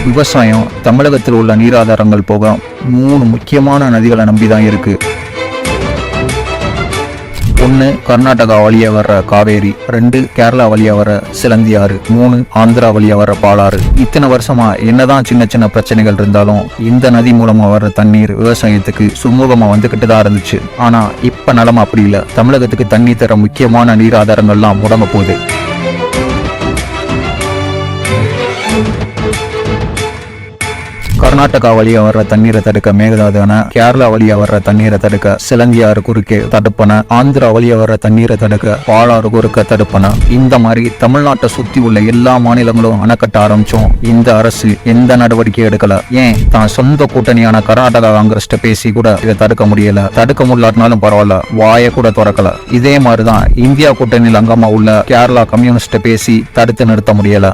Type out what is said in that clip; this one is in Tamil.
விவசாயம் தமிழகத்தில் உள்ள நீராதாரங்கள் போக 3 முக்கியமான நதிகளை நம்பிதான் இருக்கு. 1 கர்நாடகா வழியா வர்ற காவேரி, 2 கேரளா வழியா வர சிலந்தி ஆறு, 3 ஆந்திரா வழியா வர பாலாறு. இத்தனை வருஷமா என்னதான் சின்ன சின்ன பிரச்சனைகள் இருந்தாலும் இந்த நதி மூலமா வர்ற தண்ணீர் விவசாயத்துக்கு சுமூகமா வந்துகிட்டு தான் இருந்துச்சு. ஆனா இப்ப நிலைமை அப்படி இல்லை. தமிழகத்துக்கு தண்ணி தர முக்கியமான நீர் ஆதாரங்கள்லாம் முடங்க போகுது. கர்நாடகா வழியா வர்ற தண்ணீரை தடுக்க மேகதாது அணை, கேரளா வழியா வர்ற தண்ணீரை தடுக்க சிலந்தியாறு குறுக்கே தடுப்பணை, ஆந்திரா வழியா வர்ற தண்ணீரை தடுக்க பாலாறு குறுக்க தடுப்பணை. இந்த மாதிரி தமிழ்நாட்டை சுத்தி உள்ள எல்லா மாநிலங்களும் அணை கட்ட ஆரம்பிச்சோம். இந்த அரசு எந்த நடவடிக்கை எடுக்கல. ஏன் தான் சொந்த கூட்டணியான கர்நாடகா காங்கிரஸ்ட பேசி கூட இதை தடுக்க முடியல. தடுக்க முடியலாட்டினாலும் பரவாயில்ல, வாயை கூட திறக்கல. இதே மாதிரிதான் இந்தியா கூட்டணியில் அங்கமா உள்ள கேரளா கம்யூனிஸ்ட பேசி தடுத்து நிறுத்த முடியல.